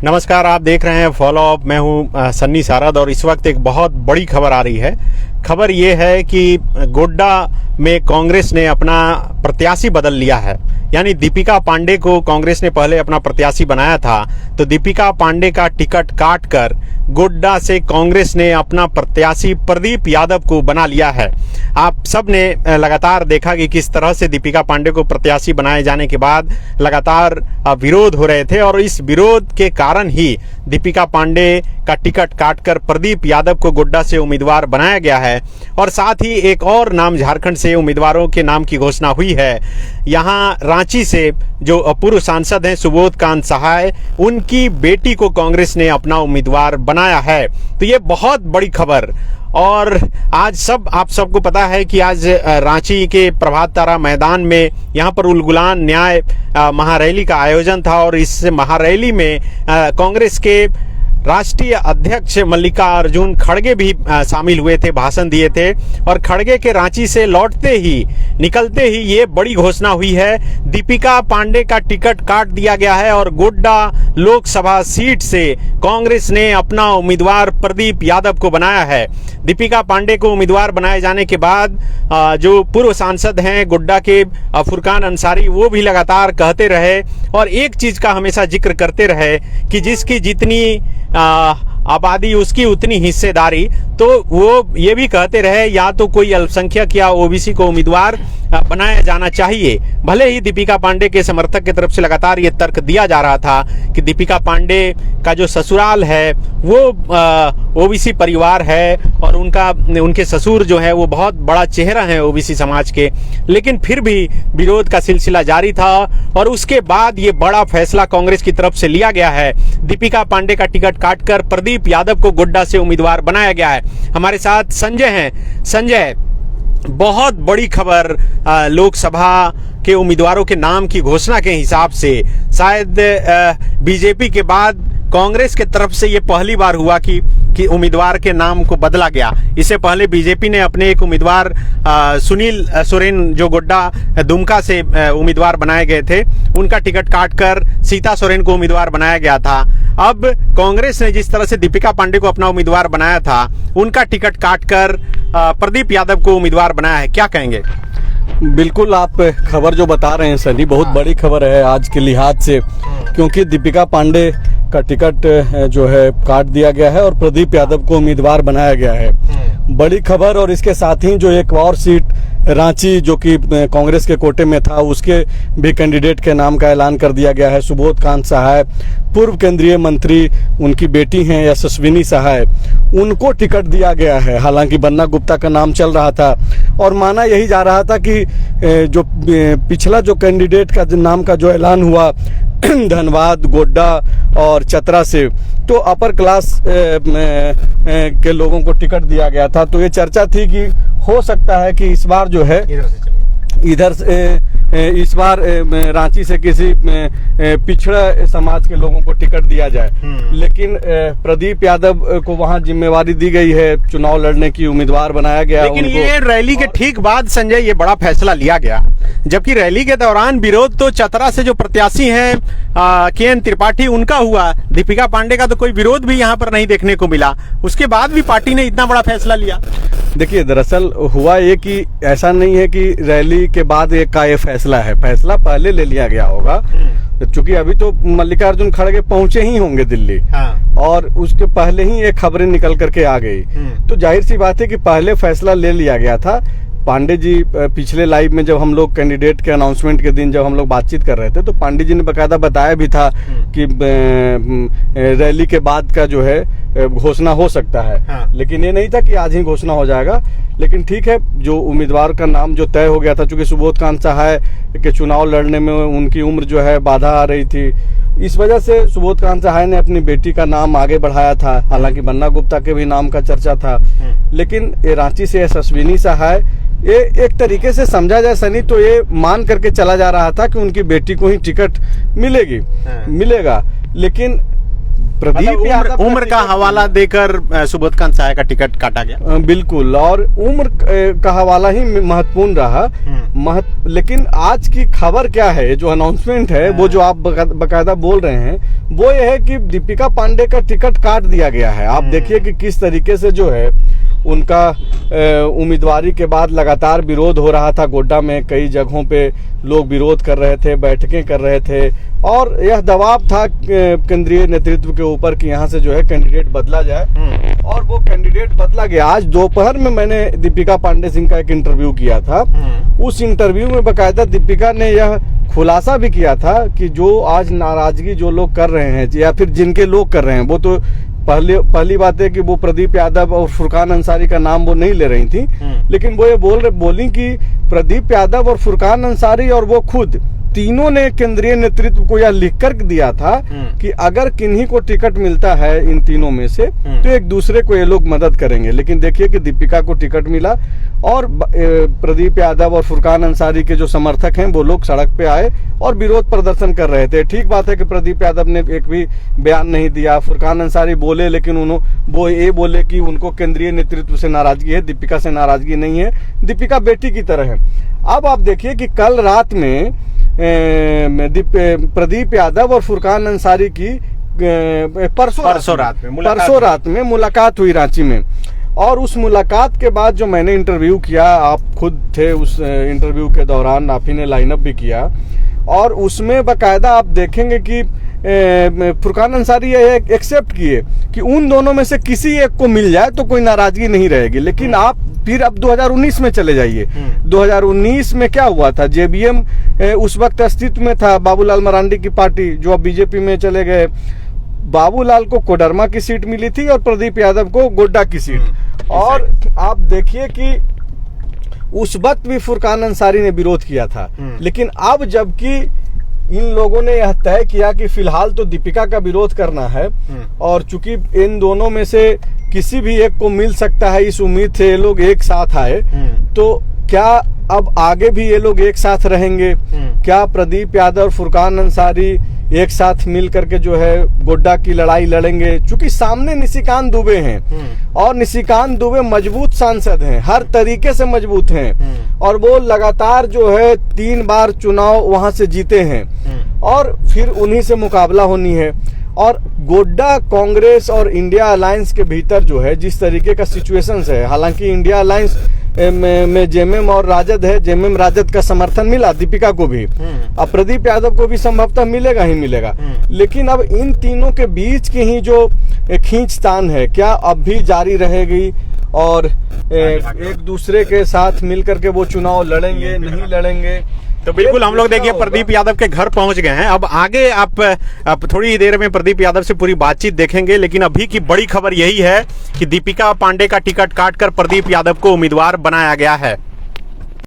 नमस्कार, आप देख रहे हैं फॉलो अप। मैं हूं सन्नी सारद और इस वक्त एक बहुत बड़ी खबर आ रही है। खबर ये है कि गोड्डा में कांग्रेस ने अपना प्रत्याशी बदल लिया है। यानी दीपिका पांडे को कांग्रेस ने पहले अपना प्रत्याशी बनाया था, तो दीपिका पांडे का टिकट काट कर गोड्डा से कांग्रेस ने अपना प्रत्याशी प्रदीप यादव को बना लिया है। आप सब ने लगातार देखा कि किस तरह से दीपिका पांडे को प्रत्याशी बनाए जाने के बाद लगातार विरोध हो रहे थे और इस विरोध के कारण ही दीपिका पांडे का टिकट काटकर प्रदीप यादव को गोड्डा से उम्मीदवार बनाया गया है। और साथ ही एक और नाम झारखंड से उम्मीदवारों के नाम की घोषणा हुई है। यहाँ रांची से जो पूर्व सांसद हैं सुबोध कांत सहाय, उनकी बेटी को कांग्रेस ने अपना उम्मीदवार बनाया है। तो ये बहुत बड़ी खबर। और आज आप सबको पता है कि आज रांची के प्रभात तारा मैदान में यहाँ पर उलगुलान न्याय महारैली का आयोजन था और इस महारैली में कांग्रेस के राष्ट्रीय अध्यक्ष मल्लिकार्जुन खड़गे भी शामिल हुए थे, भाषण दिए थे। और खड़गे के रांची से निकलते ही ये बड़ी घोषणा हुई है, दीपिका पांडे का टिकट काट दिया गया है और गोड्डा लोकसभा सीट से कांग्रेस ने अपना उम्मीदवार प्रदीप यादव को बनाया है। दीपिका पांडे को उम्मीदवार बनाए जाने के बाद जो पूर्व सांसद हैं गोड्डा के फुरकान अंसारी, वो भी लगातार कहते रहे और एक चीज का हमेशा जिक्र करते रहे कि जिसकी जितनी आबादी उसकी उतनी हिस्सेदारी। तो वो ये भी कहते रहे या तो कोई अल्पसंख्यक या ओबीसी को उम्मीदवार बनाया जाना चाहिए। भले ही दीपिका पांडे के समर्थक की तरफ से लगातार ये तर्क दिया जा रहा था कि दीपिका पांडे का जो ससुराल है वो ओबीसी परिवार है और उनके ससुर जो है वो बहुत बड़ा चेहरा है ओबीसी समाज के, लेकिन फिर भी विरोध का सिलसिला जारी था और उसके बाद ये बड़ा फैसला कांग्रेस की तरफ से लिया गया है। दीपिका पांडे का टिकट काटकर प्रदीप यादव को गोड्डा से उम्मीदवार बनाया गया है। हमारे साथ संजय हैं। संजय, बहुत बड़ी खबर, लोकसभा के उम्मीदवारों के नाम की घोषणा के हिसाब से शायद बीजेपी के बाद कांग्रेस के तरफ से ये पहली बार हुआ कि उम्मीदवार के नाम को बदला गया। इससे पहले बीजेपी ने अपने एक उम्मीदवार सुनील सोरेन जो गोड्डा दुमका से उम्मीदवार बनाए गए थे, उनका टिकट काटकर सीता सोरेन को उम्मीदवार बनाया गया था। अब कांग्रेस ने जिस तरह से दीपिका पांडे को अपना उम्मीदवार बनाया था, उनका टिकट काटकर प्रदीप यादव को उम्मीदवार बनाया है। क्या कहेंगे? बिल्कुल, आप खबर जो बता रहे हैं सनी, बहुत बड़ी खबर है आज के लिहाज से, क्योंकि दीपिका पांडे का टिकट जो है काट दिया गया है और प्रदीप यादव को उम्मीदवार बनाया गया है। बड़ी खबर। और इसके साथ ही जो एक और सीट रांची जो कि कांग्रेस के कोटे में था, उसके भी कैंडिडेट के नाम का ऐलान कर दिया गया है। सुबोध कांत सहाय, पूर्व केंद्रीय मंत्री, उनकी बेटी हैं यशस्विनी सहाय, उनको टिकट दिया गया है। हालांकि बन्ना गुप्ता का नाम चल रहा था और माना यही जा रहा था कि जो पिछला जो कैंडिडेट का नाम का जो ऐलान हुआ धनबाद, गोड्डा और चतरा से, तो अपर क्लास के लोगों को टिकट दिया गया था। तो ये चर्चा थी कि हो सकता है कि इस बार जो है इधर से इस बार रांची से किसी पिछड़ा समाज के लोगों को टिकट दिया जाए, लेकिन प्रदीप यादव को वहां जिम्मेवारी दी गई है, चुनाव लड़ने की उम्मीदवार बनाया गया। लेकिन ये रैली के ठीक बाद संजय ये बड़ा फैसला लिया गया, जबकि रैली के दौरान विरोध तो चतरा से जो प्रत्याशी हैं के.एन. त्रिपाठी, उनका हुआ। दीपिका पांडे का तो कोई विरोध भी यहाँ पर नहीं देखने को मिला। उसके बाद भी पार्टी ने इतना बड़ा फैसला लिया। देखिए, दरअसल हुआ ये कि ऐसा नहीं है कि रैली के बाद एक का ये फैसला है, फैसला पहले ले लिया गया होगा, क्योंकि अभी तो मल्लिकार्जुन खड़गे पहुंचे ही होंगे दिल्ली। हाँ। और उसके पहले ही ये खबरें निकल करके आ गई, तो जाहिर सी बात है कि पहले फैसला ले लिया गया था। पांडे जी पिछले लाइव में जब हम लोग कैंडिडेट के अनाउंसमेंट के दिन जब हम लोग बातचीत कर रहे थे, तो पांडे जी ने बकायदा बताया भी था कि रैली के बाद का जो है घोषणा हो सकता है। हाँ। लेकिन ये नहीं था कि आज ही घोषणा हो जाएगा। लेकिन ठीक है, जो उम्मीदवार का नाम जो तय हो गया था, चूंकि सुबोध कांत सहाय के चुनाव लड़ने में उनकी उम्र जो है बाधा आ रही थी, इस वजह से सुबोध कांत सहाय ने अपनी बेटी का नाम आगे बढ़ाया था। हालांकि बन्ना गुप्ता के भी नाम का चर्चा था, लेकिन रांची से यशस्विनी सहाय, ये एक तरीके से समझा जाए सनी, तो ये मान करके चला जा रहा था कि उनकी बेटी को ही टिकट मिलेगा। लेकिन प्रदीप यादव उम्र का हवाला देकर सुबोधकांत सहाय का टिकट काटा गया। बिल्कुल, और उम्र का हवाला ही महत्वपूर्ण रहा। लेकिन आज की खबर क्या है, जो अनाउंसमेंट है, वो जो आप बकायदा बोल रहे हैं, वो ये है कि दीपिका पांडे का टिकट काट दिया गया है। आप देखिए कि किस तरीके से जो है उनका उम्मीदवारी के बाद लगातार विरोध हो रहा था। गोड्डा में कई जगहों पे लोग विरोध कर रहे थे, बैठकें कर रहे थे, और यह दबाव था केंद्रीय नेतृत्व के ऊपर कि यहाँ से जो है कैंडिडेट बदला जाए, और वो कैंडिडेट बदला गया। आज दोपहर में मैंने दीपिका पांडे सिंह का एक इंटरव्यू किया था। उस इंटरव्यू में बकायदा दीपिका ने यह खुलासा भी किया था कि जो आज नाराजगी जो लोग कर रहे हैं, या फिर जिनके लोग कर रहे हैं, वो तो पहली बात है कि वो प्रदीप यादव और फुरकान अंसारी का नाम वो नहीं ले रही थी, लेकिन वो ये बोली कि प्रदीप यादव और फुरकान अंसारी और वो खुद तीनों ने केंद्रीय नेतृत्व को यह लिख कर दिया था कि अगर किन्हीं को टिकट मिलता है इन तीनों में से, तो एक दूसरे को ये लोग मदद करेंगे। लेकिन देखिए कि दीपिका को टिकट मिला, और प्रदीप यादव और फुरकान अंसारी के जो समर्थक हैं वो लोग सड़क पे आए और विरोध प्रदर्शन कर रहे थे। ठीक बात है कि प्रदीप यादव ने एक भी बयान नहीं दिया, फुरकान अंसारी बोले, लेकिन वो ये बोले कि उनको केंद्रीय नेतृत्व से नाराजगी है, दीपिका से नाराजगी नहीं है, दीपिका बेटी की तरह है। अब आप देखिए कि कल रात में प्रदीप यादव और फुरकान अंसारी की परसों रात में मुलाकात हुई रांची में, और उस मुलाकात के बाद जो मैंने इंटरव्यू किया, आप खुद थे उस इंटरव्यू के दौरान, आप ही ने लाइनअप भी किया, और उसमें बकायदा आप देखेंगे कि फुरकान अंसारी ये एक्सेप्ट किए कि उन दोनों में से किसी एक को मिल जाए तो कोई नाराजगी नहीं रहेगी। लेकिन आप फिर अब 2019 में चले जाइए। 2019 में क्या हुआ था, जेबीएम उस वक्त अस्तित्व में था, बाबूलाल मरांडी की पार्टी, जो अब बीजेपी में चले गए। बाबूलाल को कोडरमा की सीट मिली थी और प्रदीप यादव को गोड्डा की सीट। और आप देखिए कि उस वक्त भी फुरकान अंसारी ने विरोध किया था, लेकिन अब जबकि इन लोगों ने यह तय किया कि फिलहाल तो दीपिका का विरोध करना है, और चूंकि इन दोनों में से किसी भी एक को मिल सकता है, इस उम्मीद से ये लोग एक साथ आए, तो क्या अब आगे भी ये लोग एक साथ रहेंगे? क्या प्रदीप यादव और फुरकान अंसारी एक साथ मिल करके जो है गोड्डा की लड़ाई लड़ेंगे? चूंकि सामने निशिकांत दुबे हैं, और निशिकांत दुबे मजबूत सांसद हैं, हर तरीके से मजबूत हैं, और वो लगातार जो है 3 बार चुनाव वहां से जीते हैं, और फिर उन्हीं से मुकाबला होनी है। और गोड्डा कांग्रेस और इंडिया अलायंस के भीतर जो है जिस तरीके का सिचुएशन है, हालांकि इंडिया अलायंस में जेएमएम और राजद है, जेएमएम राजद का समर्थन मिला दीपिका को भी, अब प्रदीप यादव को भी संभवतः मिलेगा ही मिलेगा, लेकिन अब इन तीनों के बीच की ही जो खींचतान है, क्या अब भी जारी रहेगी, और एक दूसरे के साथ मिलकर के वो चुनाव लड़ेंगे नहीं लड़ेंगे? तो बिल्कुल हम लोग देखिए प्रदीप यादव के घर पहुंच गए हैं। अब आगे आप थोड़ी देर में प्रदीप यादव से पूरी बातचीत देखेंगे, लेकिन अभी की बड़ी खबर यही है कि दीपिका पांडे का टिकट काटकर प्रदीप यादव को उम्मीदवार बनाया गया है।